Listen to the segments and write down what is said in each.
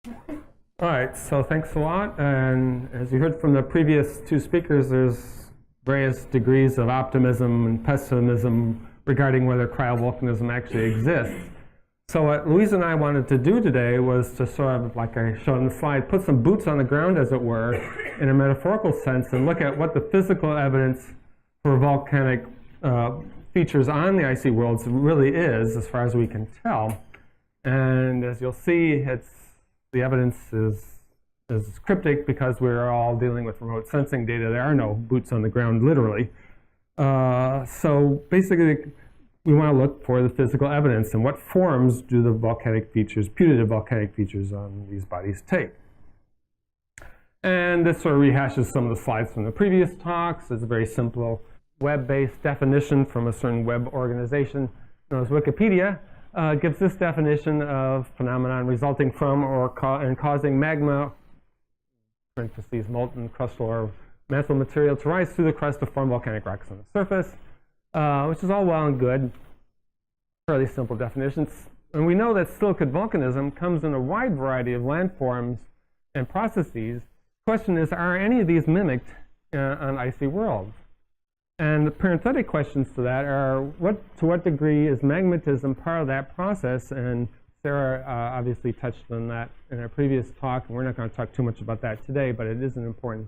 All right, so thanks a lot. And as you heard from the previous two speakers, there's various degrees of optimism and pessimism regarding whether cryovolcanism actually exists. So what Louise and I wanted to do today was to sort of, like I showed on the slide, put some boots on the ground, as it were, in a metaphorical sense, and look at what the physical evidence for volcanic features on the icy worlds really is, as far as we can tell. And as you'll see, the evidence is cryptic because we're all dealing with remote sensing data. There are no boots on the ground, literally. So basically, we want to look for the physical evidence and what forms do the volcanic features, putative volcanic features on these bodies take. And this sort of rehashes some of the slides from the previous talks. It's a very simple web-based definition from a certain web organization known as Wikipedia. Gives this definition of phenomenon resulting from or causing magma, parentheses, molten crustal or mantle material to rise through the crust to form volcanic rocks on the surface, which is all well and good, fairly simple definitions. And we know that silicate volcanism comes in a wide variety of landforms and processes. The question is, are any of these mimicked on icy worlds? And the parenthetic questions to that are, to what degree is magmatism part of that process? And Sarah obviously touched on that in our previous talk, and we're not going to talk too much about that today, but it is an important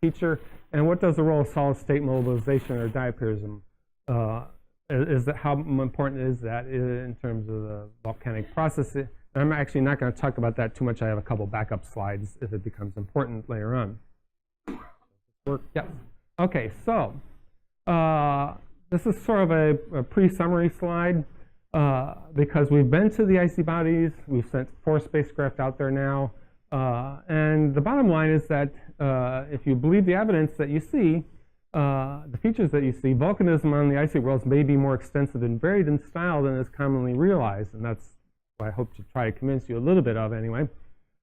feature. And what does the role of solid state mobilization or diapirism, how important is that in terms of the volcanic process? I'm actually not going to talk about that too much. I have a couple backup slides if it becomes important later on. Yes. Okay, so this is sort of a pre-summary slide because we've been to the icy bodies. We've sent 4 spacecraft out there now. And the bottom line is that if you believe the evidence that you see, the features that you see, volcanism on the icy worlds may be more extensive and varied in style than is commonly realized. And that's what I hope to try to convince you a little bit of anyway.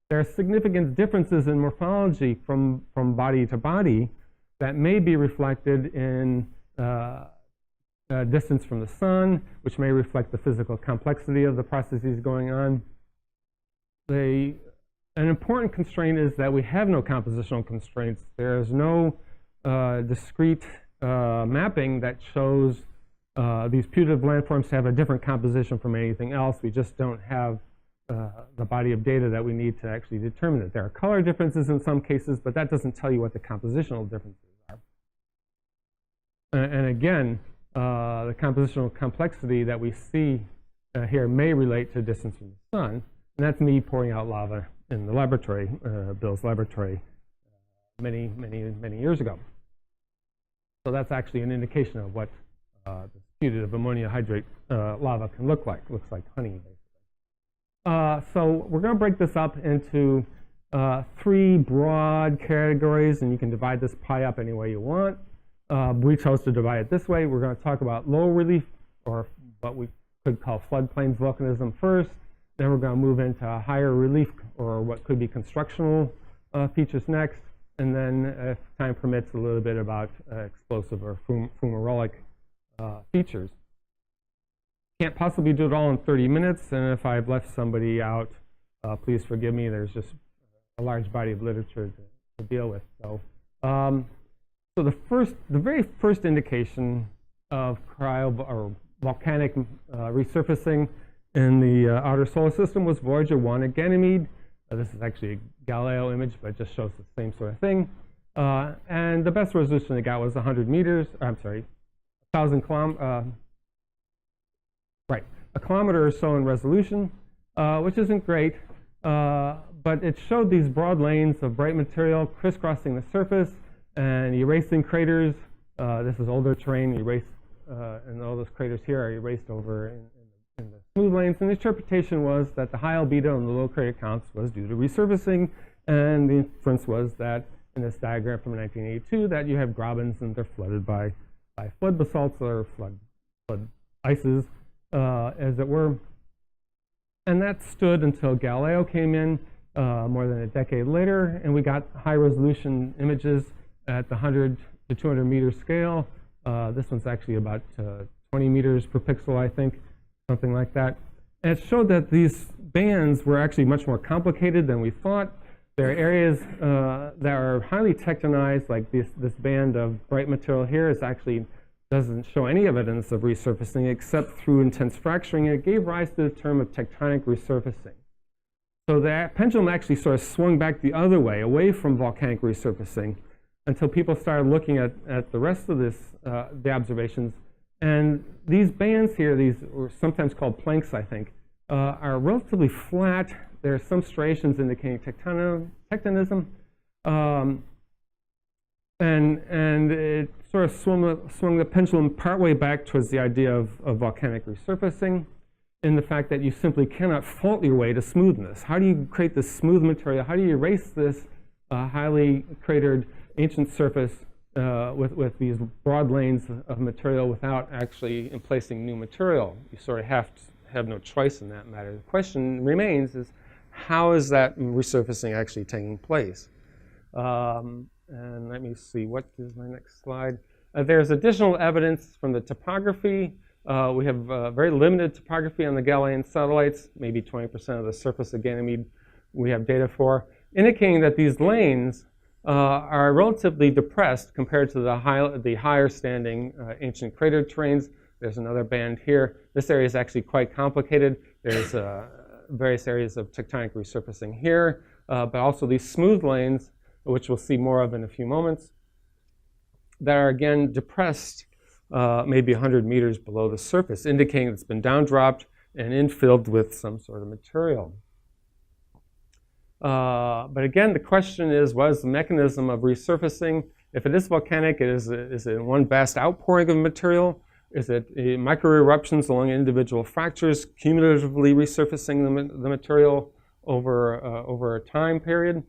There are significant differences in morphology from body to body that may be reflected in distance from the sun, which may reflect the physical complexity of the processes going on. An important constraint is that we have no compositional constraints. There is no discrete mapping that shows these putative landforms to have a different composition from anything else. We just don't have the body of data that we need to actually determine it. There are color differences in some cases, but that doesn't tell you what the compositional differences are. And again, the compositional complexity that we see here may relate to distance from the sun. And that's me pouring out lava in the laboratory, Bill's laboratory, many years ago. So that's actually an indication of what the putative ammonia hydrate lava can look like. It looks like honey, basically. So we're going to break this up into 3 broad categories, and you can divide this pie up any way you want. We chose to divide it this way. We're going to talk about low relief, or what we could call floodplains volcanism first. Then we're going to move into higher relief, or what could be constructional features next. And then, if time permits, a little bit about explosive or fumarolic features. Can't possibly do it all in 30 minutes, and if I've left somebody out, please forgive me. There's just a large body of literature to deal with. So the very first indication of cryo or volcanic resurfacing in the outer solar system was Voyager 1 at Ganymede. This is actually a Galileo image, but it just shows the same sort of thing. And the best resolution it got was 100 meters. I'm sorry, 1,000 kilometers. Right, a kilometer or so in resolution, which isn't great, but it showed these broad lanes of bright material crisscrossing the surface and erasing craters. This is older terrain, and all those craters here are erased over in the smooth lanes. And the interpretation was that the high albedo and the low crater counts was due to resurfacing, and the inference was that in this diagram from 1982 that you have grabens and they're flooded by flood basalts or flood ices, as it were. And that stood until Galileo came in more than a decade later, and we got high resolution images at the 100 to 200 meter scale. This one's actually about 20 meters per pixel, I think, something like that. And it showed that these bands were actually much more complicated than we thought. There are areas that are highly tectonized, like this band of bright material here is actually doesn't show any evidence of resurfacing except through intense fracturing. And it gave rise to the term of tectonic resurfacing. So that pendulum actually sort of swung back the other way, away from volcanic resurfacing, until people started looking at the rest of this, the observations. And these bands here, these are sometimes called planks, I think, are relatively flat. There are some striations indicating tectonism. And it sort of swung the pendulum partway back towards the idea of volcanic resurfacing, in the fact that you simply cannot fault your way to smoothness. How do you create this smooth material? How do you erase this highly cratered ancient surface with these broad lanes of material without actually emplacing new material? You sort of have no choice in that matter. The question remains is, how is that resurfacing actually taking place? And let me see, what is my next slide? There's additional evidence from the topography. We have very limited topography on the Galilean satellites, maybe 20% of the surface of Ganymede we have data for, indicating that these lanes are relatively depressed compared to the higher standing ancient crater terrains. There's another band here. This area is actually quite complicated. There's various areas of tectonic resurfacing here, but also these smooth lanes, which we'll see more of in a few moments, that are again depressed maybe 100 meters below the surface, indicating it's been downdropped and infilled with some sort of material. But again, the question is, what is the mechanism of resurfacing? If it is volcanic, is it one vast outpouring of material? Is it microeruptions along individual fractures, cumulatively resurfacing the material over a time period?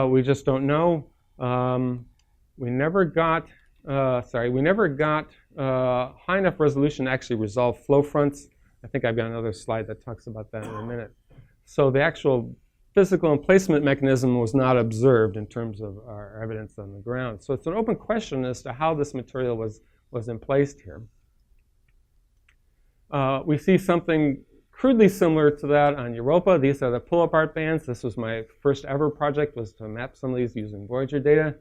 We just don't know. We never got high enough resolution to actually resolve flow fronts. I think I've got another slide that talks about that in a minute. So the actual physical emplacement mechanism was not observed in terms of our evidence on the ground. So it's an open question as to how this material was emplaced here. We see something crudely similar to that on Europa. These are the pull-apart bands. This was my first ever project, was to map some of these using Voyager data.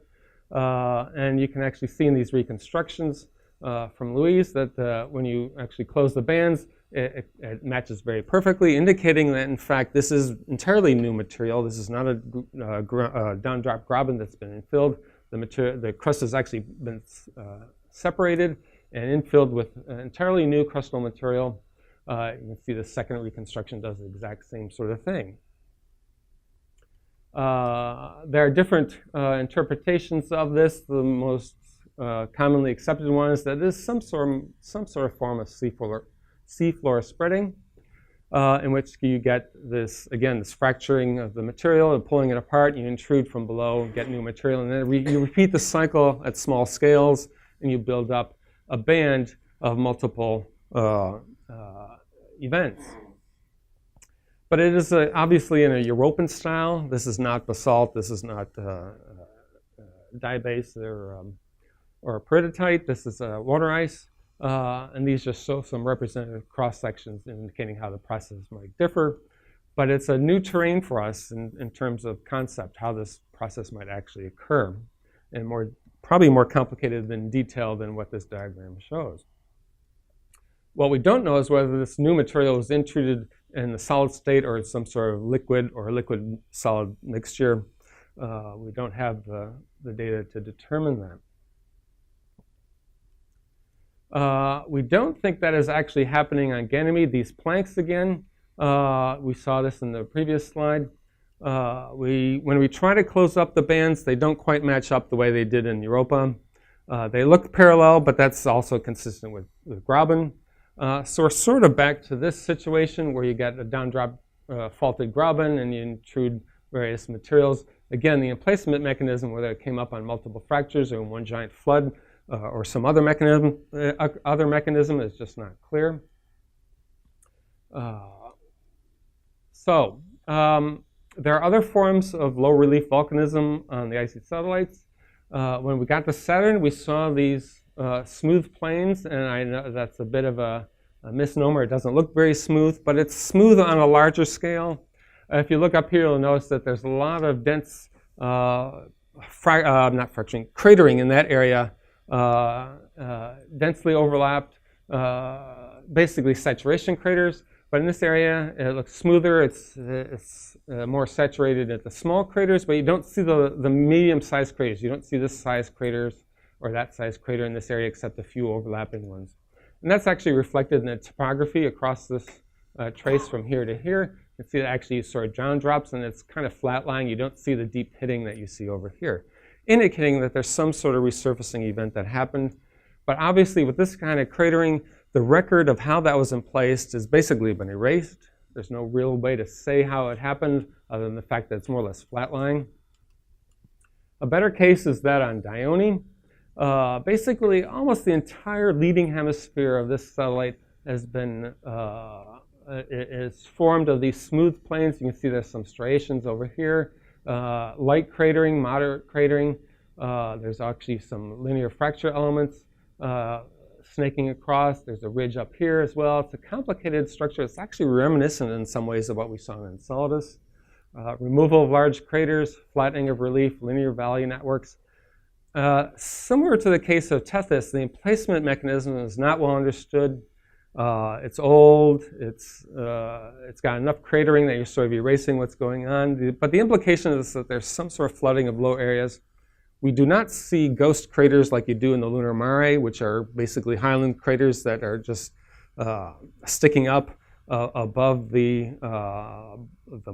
And you can actually see in these reconstructions from Louise that when you actually close the bands, it matches very perfectly, indicating that, in fact, this is entirely new material. This is not a down-drop graben that's been infilled. The crust has actually been separated and infilled with entirely new crustal material. You can see the second reconstruction does the exact same sort of thing. There are different interpretations of this. The most commonly accepted one is that it is some sort of form of seafloor spreading, in which you get this, again, this fracturing of the material and pulling it apart. You intrude from below, get new material, and then you repeat the cycle at small scales, and you build up a band of multiple events. But it is obviously in a Europan style. This is not basalt. This is not diabase or peridotite. This is water ice. And these just show some representative cross-sections indicating how the process might differ. But it's a new terrain for us in terms of concept, how this process might actually occur, and probably more complicated in detail than what this diagram shows. What we don't know is whether this new material was intruded in the solid state or some sort of liquid or liquid-solid mixture. We don't have the data to determine that. We don't think that is actually happening on Ganymede. These planks again, we saw this in the previous slide. When we try to close up the bands, they don't quite match up the way they did in Europa. They look parallel, but that's also consistent with graben. So we're sort of back to this situation where you get a down-drop faulted graben and you intrude various materials. Again, the emplacement mechanism, whether it came up on multiple fractures or in one giant flood or some other mechanism is just not clear. There are other forms of low-relief volcanism on the icy satellites. When we got to Saturn, we saw these smooth plains, and I know that's a bit of a a misnomer. It doesn't look very smooth, but it's smooth on a larger scale. If you look up here, you'll notice that there's a lot of dense, cratering in that area, densely overlapped, basically saturation craters. But in this area, it looks smoother. It's more saturated at the small craters, but you don't see the medium-sized craters. You don't see this size craters or that size crater in this area, except a few overlapping ones. And that's actually reflected in the topography across this trace from here to here. You can see that actually sort of down drops, and it's kind of flat lying. You don't see the deep hitting that you see over here, indicating that there's some sort of resurfacing event that happened. But obviously, with this kind of cratering, the record of how that was in place has basically been erased. There's no real way to say how it happened other than the fact that it's more or less flat lying. A better case is that on Dione. Basically, almost the entire leading hemisphere of this satellite has been is formed of these smooth plains. You can see there's some striations over here, light cratering, moderate cratering. There's actually some linear fracture elements snaking across. There's a ridge up here as well. It's a complicated structure. It's actually reminiscent in some ways of what we saw in Enceladus. Removal of large craters, flattening of relief, linear valley networks. Similar to the case of Tethys, the emplacement mechanism is not well understood. It's old. It's got enough cratering that you're sort of erasing what's going on. But the implication is that there's some sort of flooding of low areas. We do not see ghost craters like you do in the lunar mare, which are basically highland craters that are just sticking up above the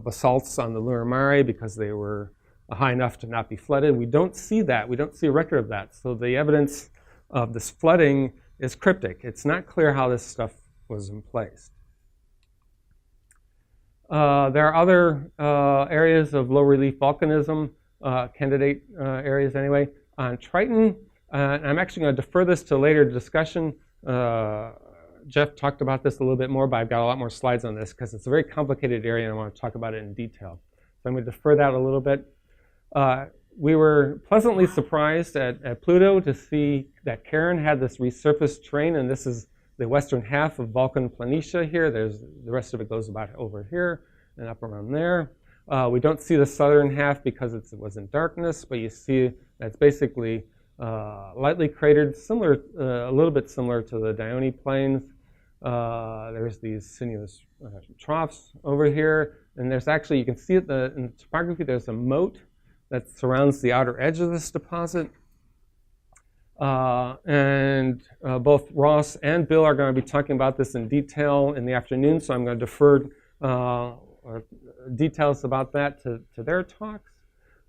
basalts on the lunar mare because they were high enough to not be flooded. We don't see that. We don't see a record of that. So the evidence of this flooding is cryptic. It's not clear how this stuff was in place. There are other areas of low relief volcanism, candidate areas anyway. On Triton, I'm actually going to defer this to later discussion. Jeff talked about this a little bit more, but I've got a lot more slides on this because it's a very complicated area and I want to talk about it in detail. So I'm going to defer that a little bit. We were pleasantly surprised at Pluto to see that Charon had this resurfaced terrain, and this is the western half of Vulcan Planitia here. The rest of it goes about over here and up around there. We don't see the southern half because it was in darkness, but you see that's basically lightly cratered, similar, a little bit similar to the Dione plains. There's these sinuous troughs over here, and there's actually, you can see it in the topography, there's a moat that surrounds the outer edge of this deposit. Both Ross and Bill are going to be talking about this in detail in the afternoon, so I'm going to defer details about that to their talks.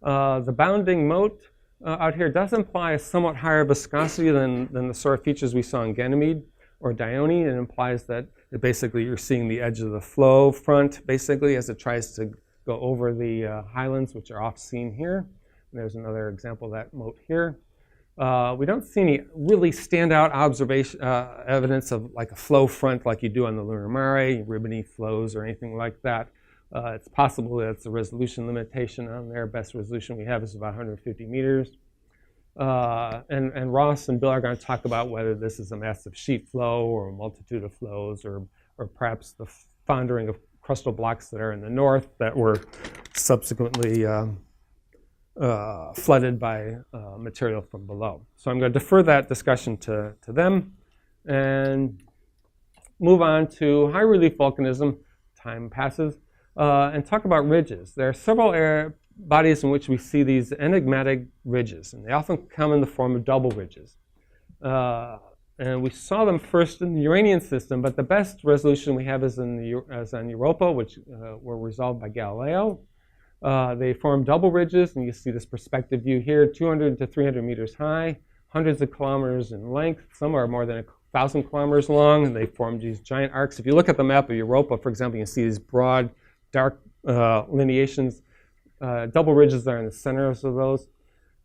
The bounding moat out here does imply a somewhat higher viscosity than the sort of features we saw in Ganymede or Dione. It implies that basically you're seeing the edge of the flow front, basically, as it tries to go over the highlands, which are off scene here. And there's another example of that moat here. We don't see any really standout observation evidence of like a flow front like you do on the lunar mare, ribbony flows or anything like that. It's possible that it's a resolution limitation on there. Best resolution we have is about 150 meters. And Ross and Bill are going to talk about whether this is a massive sheet flow or a multitude of flows or perhaps the foundering of crustal blocks that are in the north that were subsequently flooded by material from below. So I'm going to defer that discussion to them and move on to high relief volcanism. Time passes. And talk about ridges. There are several bodies in which we see these enigmatic ridges, and they often come in the form of double ridges. And we saw them first in the Uranian system, but the best resolution we have is on Europa, which were resolved by Galileo. They form double ridges, and you see this perspective view here, 200 to 300 meters high, hundreds of kilometers in length. Some are more than 1,000 kilometers long, and they form these giant arcs. If you look at the map of Europa, for example, you can see these broad, dark lineations. Double ridges are in the centers of those.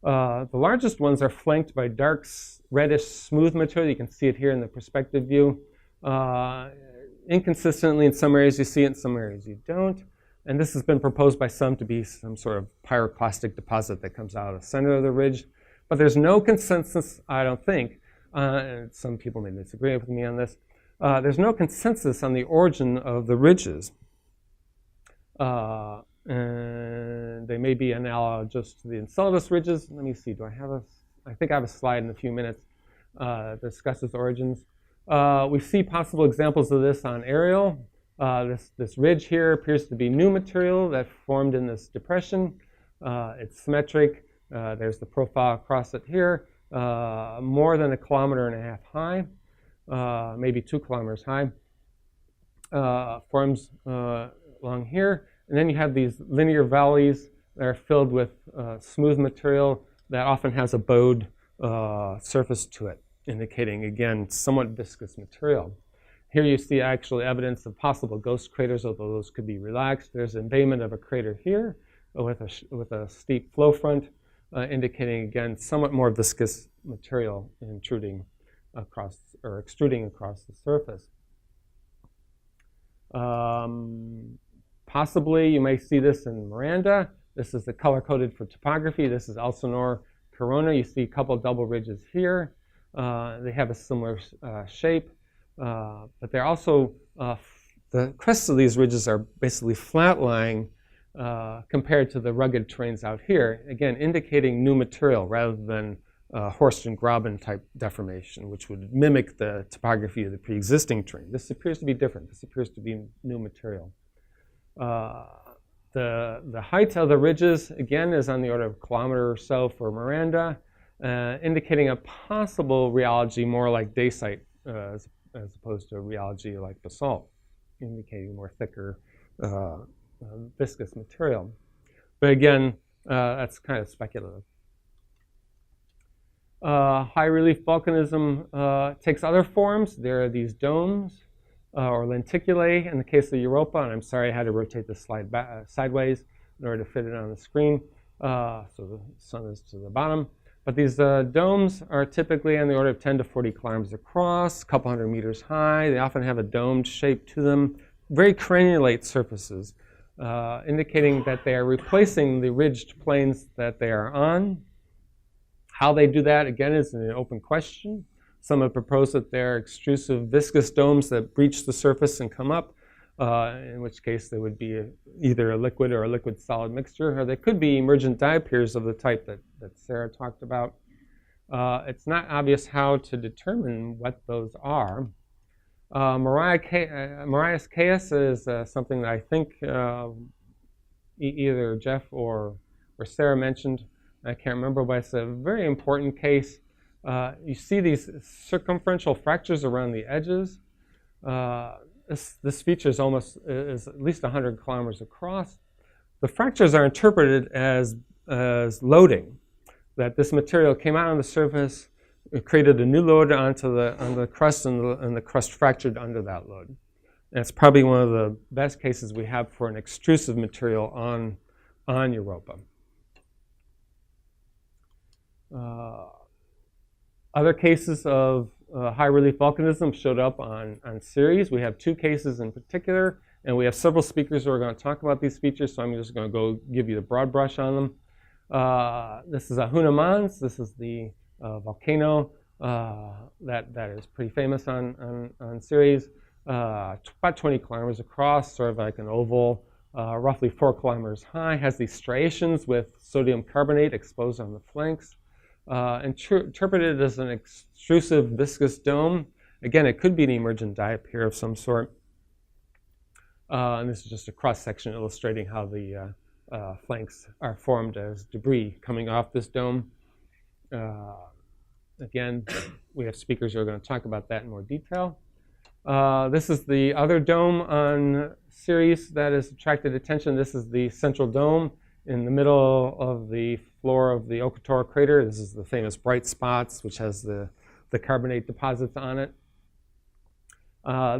The largest ones are flanked by dark, reddish, smooth material. You can see it here in the perspective view. Inconsistently, in some areas you see it, in some areas you don't. And this has been proposed by some to be some sort of pyroclastic deposit that comes out of the center of the ridge. But there's no consensus, I don't think, and some people may disagree with me on this, there's no consensus on the origin of the ridges. And they may be analogous to the Enceladus ridges. Let me see, I think I have a slide in a few minutes that discusses origins. We see possible examples of this on aerial. This ridge here appears to be new material that formed in this depression. It's symmetric. There's the profile across it here, more than 1.5 kilometers high, maybe 2 kilometers high. Forms along here. And then you have these linear valleys that are filled with smooth material that often has a bowed surface to it, indicating, again, somewhat viscous material. Here you see actually evidence of possible ghost craters, although those could be relaxed. There's an embayment of a crater here with a steep flow front, indicating, again, somewhat more viscous material intruding across or extruding across the surface. Possibly you may see this in Miranda. This is the color-coded for topography. This is Elsinore Corona. You see a couple double ridges here. They have a similar shape, but they're also, the crests of these ridges are basically flat-lying compared to the rugged terrains out here, again, indicating new material rather than Horst and Graben type deformation, which would mimic the topography of the pre-existing terrain. This appears to be different. This appears to be new material. The height of the ridges, again, is on the order of 1 kilometer or so for Miranda, indicating a possible rheology more like dacite as opposed to a rheology like basalt, indicating more thicker, viscous material. But again, that's kind of speculative. High relief volcanism takes other forms. There are these domes or lenticulae in the case of Europa, and I'm sorry I had to rotate the slide back, sideways in order to fit it on the screen. So the sun is to the bottom. But these domes are typically on the order of 10 to 40 kilometers across, a couple hundred meters high. They often have a domed shape to them, very crenulate surfaces, indicating that they are replacing the ridged plains that they are on. How they do that, again, is an open question. Some have proposed that they're extrusive viscous domes that breach the surface and come up, in which case they would be either a liquid or a liquid-solid mixture, or they could be emergent diapirs of the type that Sarah talked about. It's not obvious how to determine what those are. Marias Chaos is something that I think either Jeff or Sarah mentioned. I can't remember, but it's a very important case. You see these circumferential fractures around the edges. This feature is at least 100 kilometers across. The fractures are interpreted as loading, that this material came out on the surface, it created a new load on the crust, and the crust fractured under that load. And it's probably one of the best cases we have for an extrusive material on Europa. Other cases of high relief volcanism showed up on series. We have 2 cases in particular, and we have several speakers who are going to talk about these features, so I'm just going to go give you the broad brush on them. This is Ahuna Mons. This is the volcano that is pretty famous on series. About 20 kilometers across, sort of like an oval, roughly 4 kilometers high, has these striations with sodium carbonate exposed on the flanks. Interpreted as an extrusive viscous dome. Again, it could be an emergent diapir of some sort. And this is just a cross-section illustrating how the flanks are formed as debris coming off this dome. Again, we have speakers who are going to talk about that in more detail. This is the other dome on Ceres that has attracted attention. This is the central dome in the middle of the floor of the Okatora crater. This is the famous bright spots, which has the carbonate deposits on it.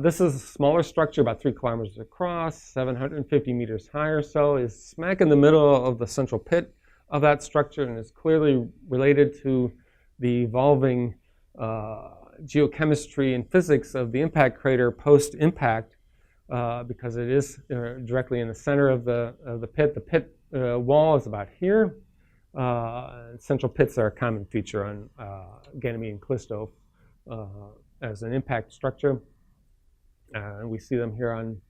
This is a smaller structure, about 3 kilometers across, 750 meters high or so, is smack in the middle of the central pit of that structure, and is clearly related to the evolving geochemistry and physics of the impact crater post-impact, because it is directly in the center of the pit. The pit wall is about here. Central pits are a common feature on Ganymede and Callisto as an impact structure. And we see them here on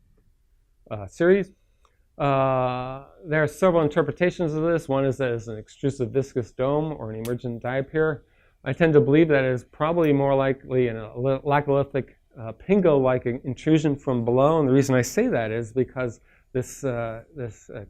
series. There are several interpretations of this. One is that it's an extrusive viscous dome or an emergent diapir. I tend to believe that it is probably more likely a laccolithic pingo-like intrusion from below. And the reason I say that is because this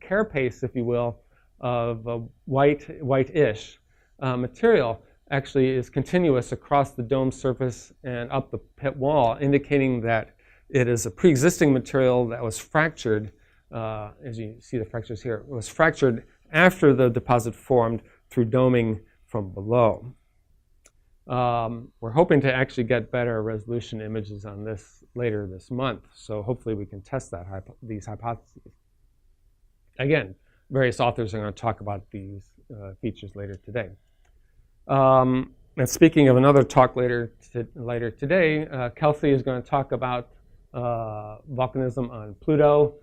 carapace, if you will, of white-ish material actually is continuous across the dome surface and up the pit wall, indicating that it is a pre-existing material that was fractured, as you see the fractures here, it was fractured after the deposit formed through doming from below. We're hoping to actually get better resolution images on this later this month, so hopefully we can test these hypotheses. Again, various authors are going to talk about these features later today. And speaking of another talk later today, Kelsey is going to talk about volcanism on Pluto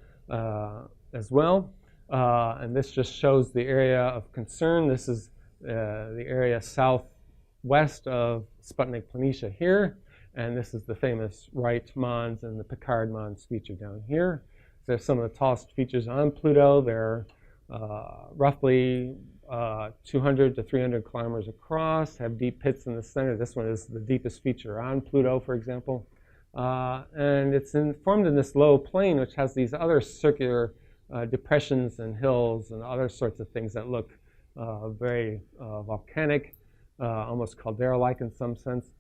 as well. And this just shows the area of concern. This is the area southwest of Sputnik Planitia here. And this is the famous Wright Mons and the Picard Mons feature down here. So they're some of the tallest features on Pluto. They're roughly 200 to 300 kilometers across, have deep pits in the center. This one is the deepest feature on Pluto, for example. And it's formed in this low plane, which has these other circular depressions and hills and other sorts of things that look very volcanic, almost caldera-like in some sense.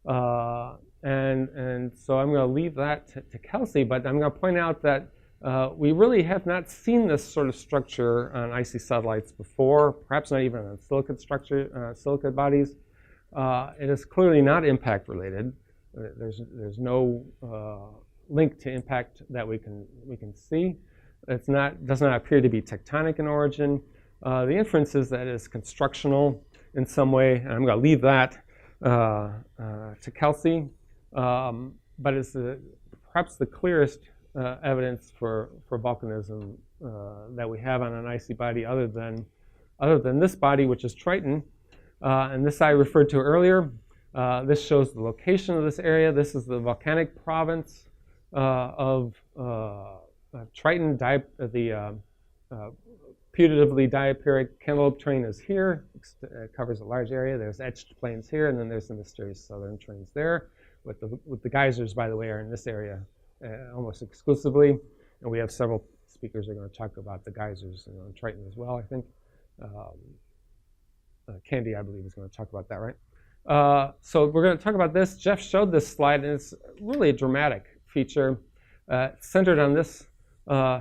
And so I'm going to leave that to Kelsey, but I'm going to point out that we really have not seen this sort of structure on icy satellites before, perhaps not even on silicate bodies. It is clearly not impact related. There's no link to impact that we can see. Does not appear to be tectonic in origin. The inference is that it's constructional in some way, and I'm going to leave that to Kelsey. But it's perhaps the clearest evidence for volcanism that we have on an icy body, other than this body, which is Triton, and this I referred to earlier. This shows the location of this area. This is the volcanic province of Triton. The putatively diapiric cantaloupe terrain is here. It covers a large area. There's etched plains here, and then there's the mysterious southern terrains there. With the geysers, by the way, are in this area almost exclusively. And we have several speakers who are going to talk about the geysers on Triton as well, I think. Candy, I believe, is going to talk about that, right? So we're going to talk about this. Jeff showed this slide, and it's really a dramatic feature. Centered on this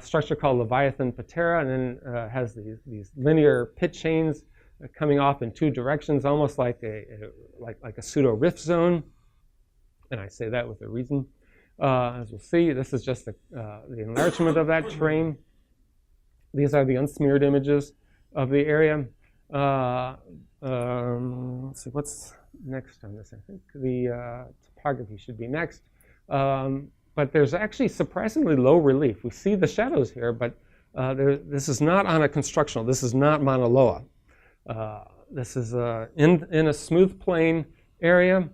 structure called Leviathan Patera, and then has these linear pit chains coming off in two directions, almost like a pseudo rift zone. And I say that with a reason. As we'll see, this is just the enlargement of that terrain. These are the unsmeared images of the area. Let's see, what's next on this? I think the topography should be next. But there's actually surprisingly low relief. We see the shadows here, but this is not on a constructional. This is not Mauna Loa. This is in a smooth plain area.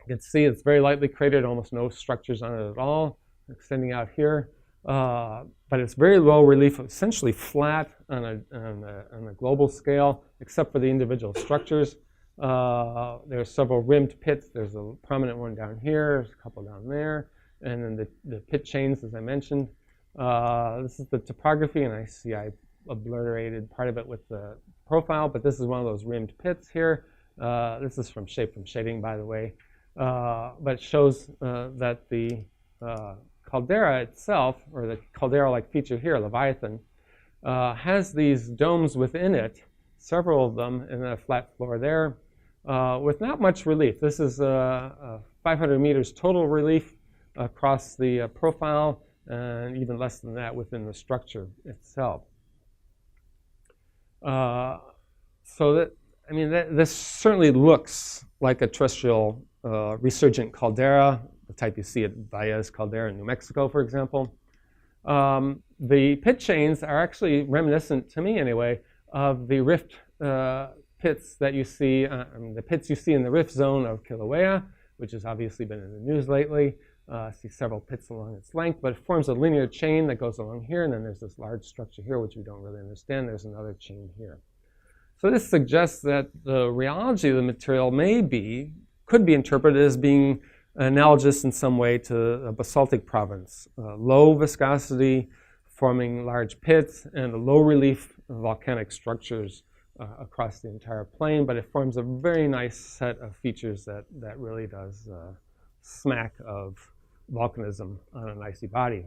You can see it's very lightly cratered, almost no structures on it at all, extending out here. But it's very low relief, essentially flat on a global scale, except for the individual structures. There are several rimmed pits. There's a prominent one down here, there's a couple down there, and then the pit chains, as I mentioned. This is the topography, and I see I obliterated part of it with the profile, but this is one of those rimmed pits here. This is from shading, by the way. But it shows that the caldera itself, or the caldera-like feature here, Leviathan, has these domes within it, several of them, and a flat floor there, with not much relief. This is 500 meters total relief across the profile, and even less than that within the structure itself. So that, I mean, this certainly looks like a terrestrial resurgent caldera, the type you see at Valles Caldera in New Mexico, for example. The pit chains are actually reminiscent, to me anyway, of the rift pits that you see, the pits you see in the rift zone of Kilauea, which has obviously been in the news lately. See several pits along its length, but it forms a linear chain that goes along here, and then there's this large structure here, which we don't really understand. There's another chain here. So this suggests that the rheology of the material could be interpreted as being analogous in some way to a basaltic province. Low viscosity, forming large pits, and low relief volcanic structures across the entire plane, but it forms a very nice set of features that really does smack of volcanism on an icy body.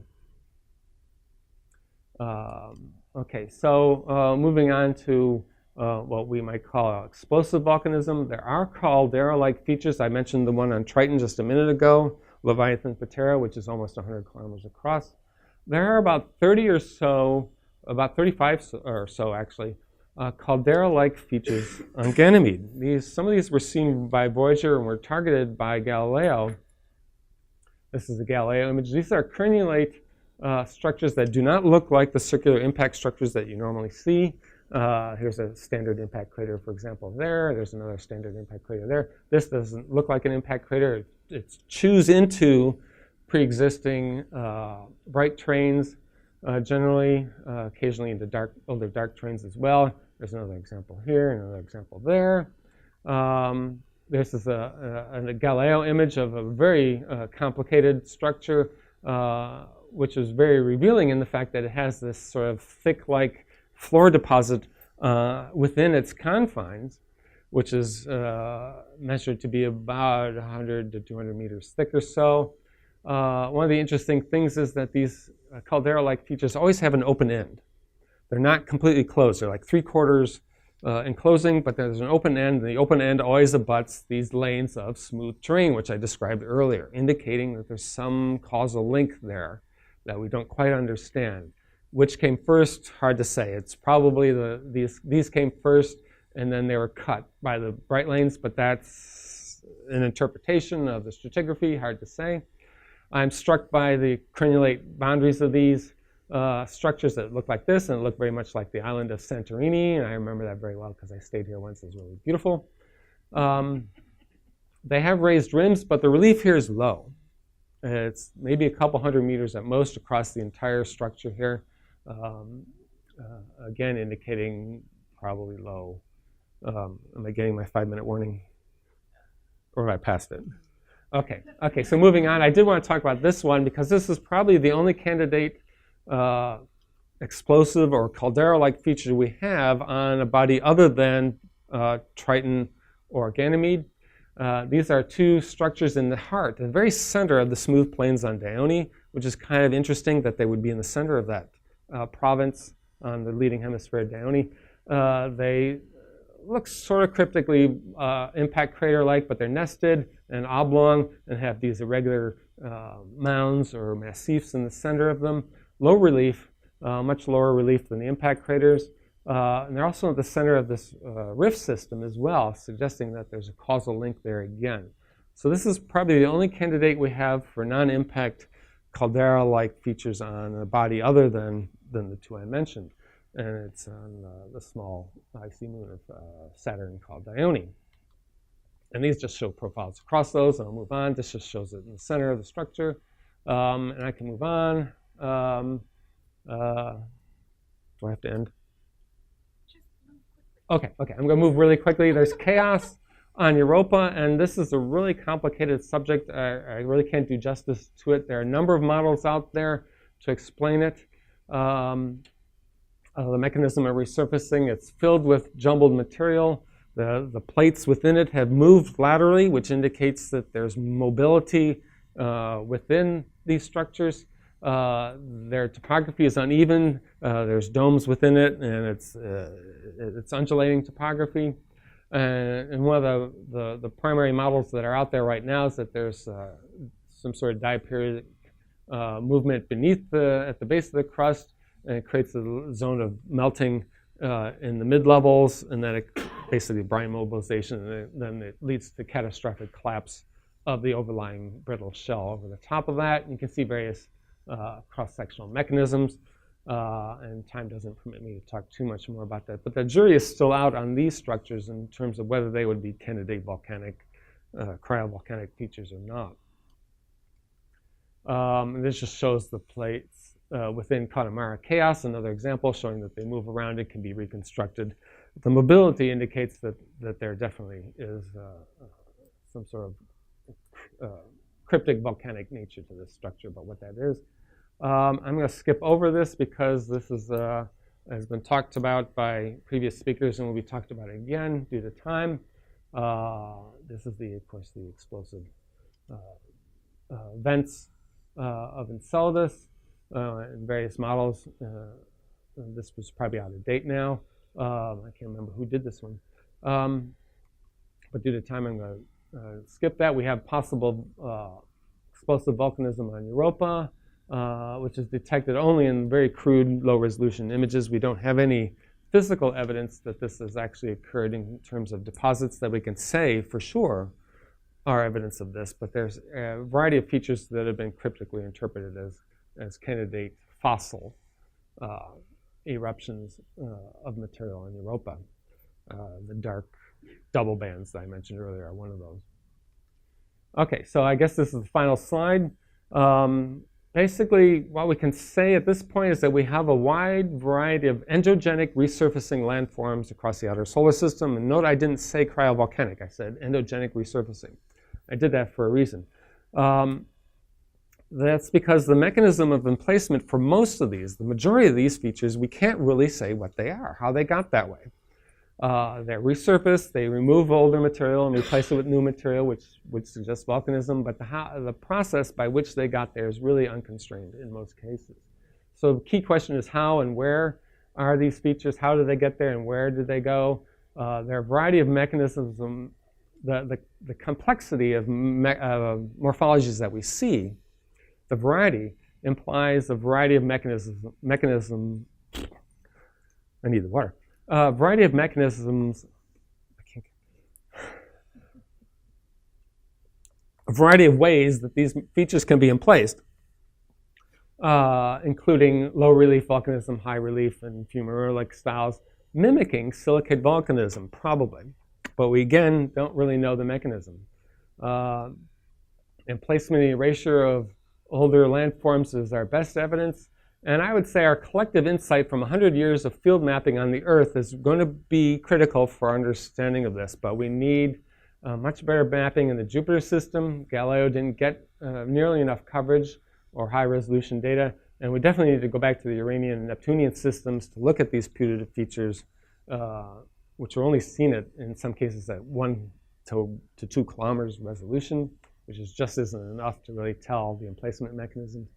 Okay, so moving on to what we might call explosive volcanism. There are caldera-like features. I mentioned the one on Triton just a minute ago, Leviathan Patera, which is almost 100 kilometers across. There are about 30 or so, about 35 or so actually, caldera-like features on Ganymede. Some of these were seen by Voyager and were targeted by Galileo. This is a Galileo image. These are crenulate structures that do not look like the circular impact structures that you normally see. Here's a standard impact crater, for example, there. There's another standard impact crater there. This doesn't look like an impact crater. It chews into pre-existing bright terrains, generally, occasionally into older dark terrains as well. There's another example here, another example there. This is a Galileo image of a very complicated structure, which is very revealing in the fact that it has this sort of thick-like floor deposit within its confines, which is measured to be about 100 to 200 meters thick or so. One of the interesting things is that these caldera-like features always have an open end. They're not completely closed. They're like 3/4 enclosing, but there's an open end, and the open end always abuts these lanes of smooth terrain, which I described earlier, indicating that there's some causal link there that we don't quite understand. Which came first? Hard to say. It's probably these came first, and then they were cut by the bright lanes, but that's an interpretation of the stratigraphy, hard to say. I'm struck by the crenulate boundaries of these structures that look like this and look very much like the island of Santorini, and I remember that very well because I stayed here once. It was really beautiful. They have raised rims, but the relief here is low. It's maybe a couple hundred meters at most across the entire structure here. Again, indicating probably low. Am I getting my 5-minute warning? Or have I passed it? Okay, so moving on. I did want to talk about this one because this is probably the only candidate explosive or caldera-like feature we have on a body other than Triton or Ganymede. These are two structures in the heart, the very center of the smooth plains on Dione, which is kind of interesting that they would be in the center of that province on the leading hemisphere of Dione. They look sort of cryptically impact crater-like, but they're nested and oblong and have these irregular mounds or massifs in the center of them. Low relief, much lower relief than the impact craters. And they're also at the center of this rift system as well, suggesting that there's a causal link there again. So this is probably the only candidate we have for non-impact caldera-like features on a body other than the two I mentioned. And it's on the small icy moon of Saturn called Dione. And these just show profiles across those, and I'll move on. This just shows it in the center of the structure. And I can move on. Do I have to end? Okay, I'm going to move really quickly. There's chaos on Europa, and this is a really complicated subject. I really can't do justice to it. There are a number of models out there to explain it. The mechanism of resurfacing, it's filled with jumbled material. The plates within it have moved laterally, which indicates that there's mobility within these structures. Their topography is uneven. There's domes within it, and it's undulating topography. And one of the primary models that are out there right now is that there's some sort of diaperiodic movement beneath at the base of the crust, and it creates a zone of melting in the mid-levels, and then it basically brine mobilization, and then it leads to catastrophic collapse of the overlying brittle shell over the top of that. And you can see various cross-sectional mechanisms, and time doesn't permit me to talk too much more about that. But the jury is still out on these structures in terms of whether they would be candidate volcanic, cryovolcanic features or not. This just shows the plates within Conamara Chaos, another example showing that they move around and can be reconstructed. The mobility indicates that there definitely is some sort of cryptic volcanic nature to this structure, but what that is. I'm going to skip over this because this is, has been talked about by previous speakers and will be talked about again due to time. This is, of course, the explosive vents of Enceladus in various models. This was probably out of date now. I can't remember who did this one. But due to time, I'm going to skip that. We have possible explosive volcanism on Europa, which is detected only in very crude, low-resolution images. We don't have any physical evidence that this has actually occurred in terms of deposits that we can say for sure are evidence of this. But there's a variety of features that have been cryptically interpreted as candidate fossil eruptions of material in Europa. The dark double bands that I mentioned earlier are one of those. Okay, so I guess this is the final slide. Basically, what we can say at this point is that we have a wide variety of endogenic resurfacing landforms across the outer solar system. And note I didn't say cryovolcanic, I said endogenic resurfacing. I did that for a reason. That's because the mechanism of emplacement for most of these, the majority of these features, we can't really say what they are, how they got that way. They're resurfaced, they remove older material and replace it with new material, which would suggest volcanism, but the process by which they got there is really unconstrained in most cases. So the key question is how and where are these features, how did they get there and where did they go? There are a variety of mechanisms, the complexity of morphologies that we see, the variety implies a variety of mechanisms. I need the water. A variety of mechanisms, a variety of ways that these features can be emplaced, including low relief volcanism, high relief, and fumarolic styles, mimicking silicate volcanism, probably. But we, again, don't really know the mechanism. Emplacement and erasure of older landforms is our best evidence. And I would say our collective insight from 100 years of field mapping on the Earth is going to be critical for our understanding of this. But we need much better mapping in the Jupiter system. Galileo didn't get nearly enough coverage or high-resolution data. And we definitely need to go back to the Uranian and Neptunian systems to look at these putative features, which are only seen in some cases at 1 to 2 kilometers resolution, which just isn't enough to really tell the emplacement mechanisms.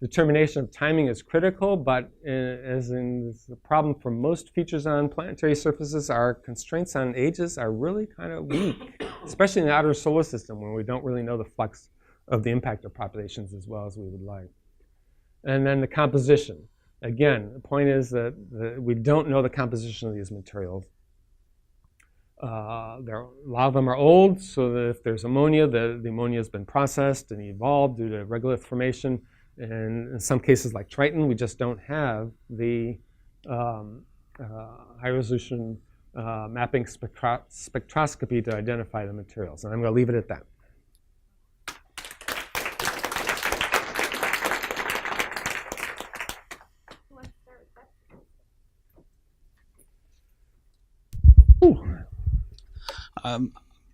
Determination of timing is critical, but as in the problem for most features on planetary surfaces, our constraints on ages are really kind of weak, especially in the outer solar system where we don't really know the flux of the impactor populations as well as we would like. And then the composition. Again, the point is that we don't know the composition of these materials. A lot of them are old, so that if there's ammonia, the ammonia has been processed and evolved due to regolith formation. And in some cases, like Triton, we just don't have the high-resolution mapping spectroscopy to identify the materials. And I'm going to leave it at that.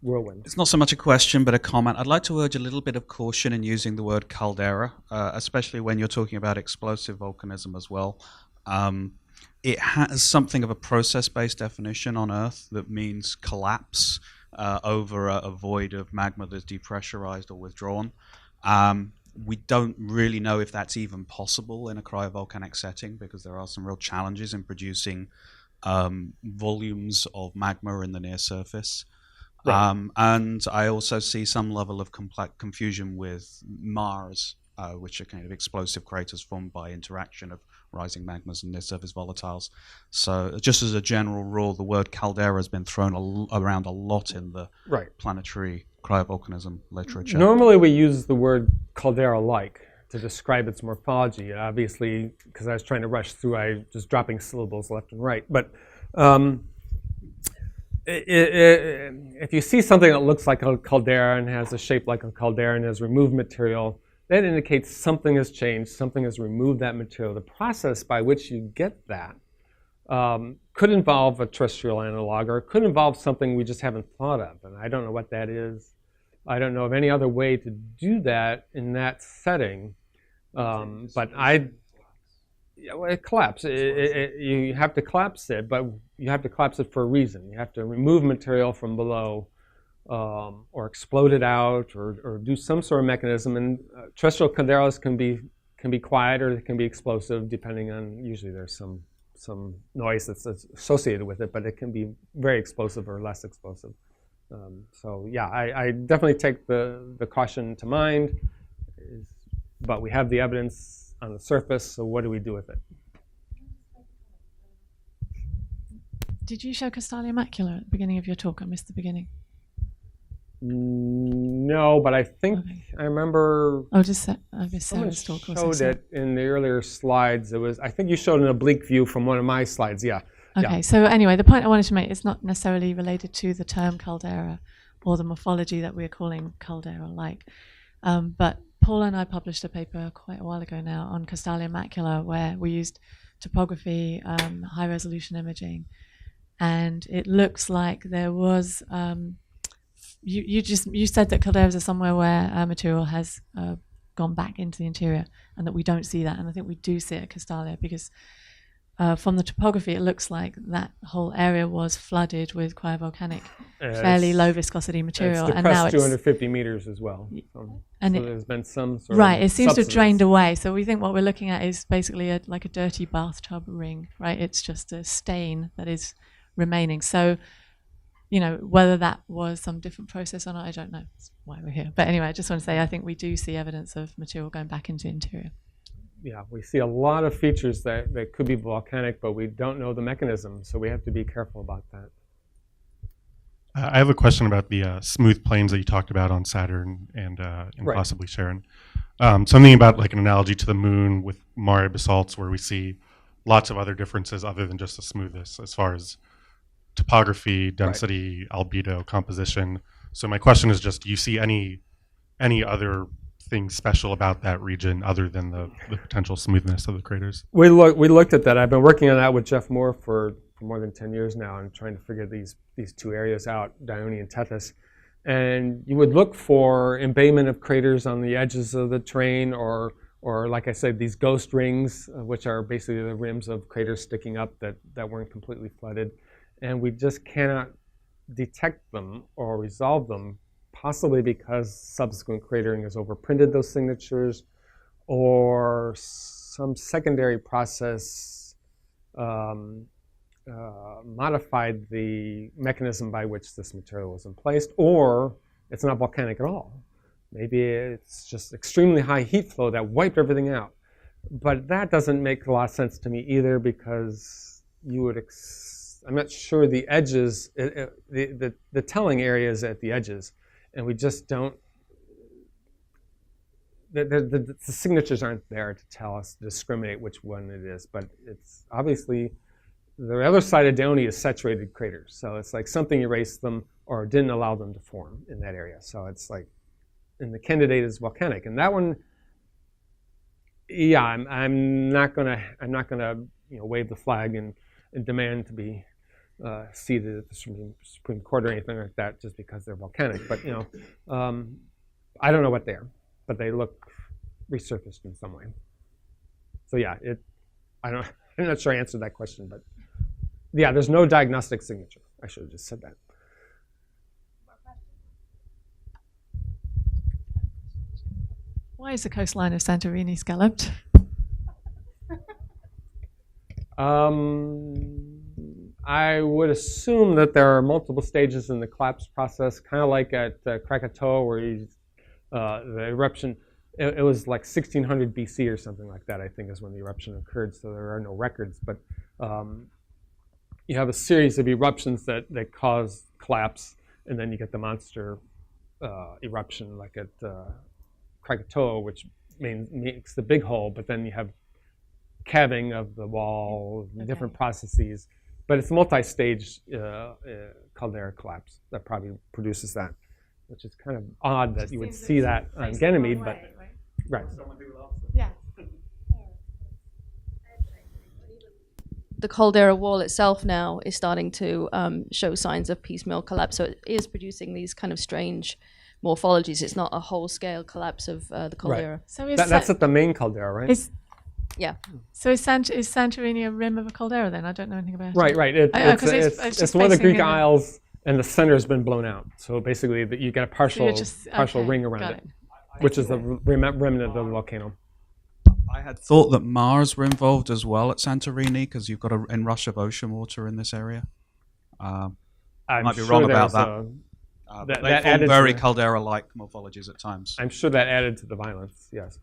Whirlwind. It's not so much a question, but a comment. I'd like to urge a little bit of caution in using the word caldera, especially when you're talking about explosive volcanism as well. It has something of a process-based definition on Earth that means collapse over a void of magma that's depressurized or withdrawn. We don't really know if that's even possible in a cryovolcanic setting because there are some real challenges in producing volumes of magma in the near surface. Right. And I also see some level of confusion with Mars, which are kind of explosive craters formed by interaction of rising magmas and near-surface volatiles. So just as a general rule, the word caldera has been thrown around a lot in the planetary cryovolcanism literature. Normally we use the word caldera-like to describe its morphology. Obviously, because I was trying to rush through, I was just dropping syllables left and right. But if you see something that looks like a caldera and has a shape like a caldera and has removed material, that indicates something has changed, something has removed that material. The process by which you get that could involve a terrestrial analog, or it could involve something we just haven't thought of, and I don't know what that is. I don't know of any other way to do that in that setting, but it collapses. You have to collapse it, but you have to collapse it for a reason. You have to remove material from below, or explode it out, or do some sort of mechanism. And terrestrial calderas can be quiet, or they can be explosive, depending on. Usually, there's some noise that's associated with it, but it can be very explosive or less explosive. So yeah, I definitely take the caution to mind, but we have the evidence on the surface, so what do we do with it? Did you show Castalia macula at the beginning of your talk? I missed the beginning. No, but I think I remember. Oh, just I missed Sarah's talk. Showed it in the earlier slides. It was, I think you showed an oblique view from one of my slides. Yeah. Okay. Yeah. So anyway, the point I wanted to make is not necessarily related to the term caldera or the morphology that we're calling caldera-like, but Paul and I published a paper quite a while ago now on Castalia macula, where we used topography, high-resolution imaging, and it looks like there was. You said that calderas are somewhere where material has gone back into the interior, and that we don't see that, and I think we do see it at Castalia, because from the topography it looks like that whole area was flooded with cryovolcanic, fairly low viscosity material, and now it's 250 meters as well. And so there's been some sort of it seems to have drained away. So we think what we're looking at is basically like a dirty bathtub ring, right? It's just a stain that is remaining. So, you know, whether that was some different process or not, I don't know. That's why we're here. But anyway, I just want to say I think we do see evidence of material going back into the interior. Yeah, we see a lot of features that could be volcanic, but we don't know the mechanism, so we have to be careful about that. I have a question about the smooth plains that you talked about on Saturn and Right. possibly Charon. Something about like an analogy to the moon with Mare basalts, where we see lots of other differences other than just the smoothness as far as topography, density, albedo, composition. So my question is just, do you see any other thing special about that region other than the potential smoothness of the craters? We looked at that. I've been working on that with Jeff Moore for more than 10 years now, and trying to figure these two areas out, Dione and Tethys. And you would look for embayment of craters on the edges of the terrain, or like I said, these ghost rings, which are basically the rims of craters sticking up that weren't completely flooded. And we just cannot detect them or resolve them, possibly because subsequent cratering has overprinted those signatures, or some secondary process modified the mechanism by which this material was emplaced, or it's not volcanic at all. Maybe it's just extremely high heat flow that wiped everything out. But that doesn't make a lot of sense to me either, because you would I'm not sure the edges, the telling areas at the edges, and we just don't, the signatures aren't there to tell us, to discriminate which one it is. But it's obviously, the other side of Dione is saturated craters. So it's like something erased them or didn't allow them to form in that area. So it's like, and the candidate is volcanic. And that one, yeah, I'm not gonna wave the flag and demand to be seated at the Supreme Court or anything like that just because they're volcanic. But I don't know what they are, but they look resurfaced in some way. So yeah, I'm not sure I answered that question, but yeah, there's no diagnostic signature. I should have just said that. Why is the coastline of Santorini scalloped? I would assume that there are multiple stages in the collapse process, kind of like at Krakatoa, where the eruption, it was like 1600 BC or something like that, I think, is when the eruption occurred, so there are no records. But you have a series of eruptions that cause collapse, and then you get the monster eruption, like at Krakatoa, which makes the big hole, but then you have calving of the wall, different processes. But it's a multi-stage caldera collapse that probably produces that, which is kind of odd that you would see that on Ganymede. But Right. Yeah. The caldera wall itself now is starting to show signs of piecemeal collapse. So it is producing these kind of strange morphologies. It's not a whole-scale collapse of the caldera. So is That's at the main caldera, right? Yeah. So is Santorini a rim of a caldera then? I don't know anything about it. Right. It's just one of the facing Greek in isles, and the center has been blown out. So basically, you get a partial okay, ring around got it, which is the remnant of the volcano. I had thought that Mars were involved as well at Santorini because you've got an inrush of ocean water in this area. I might be wrong about that. But they that form added very to caldera-like morphologies at times. I'm sure that added to the violence. Yes.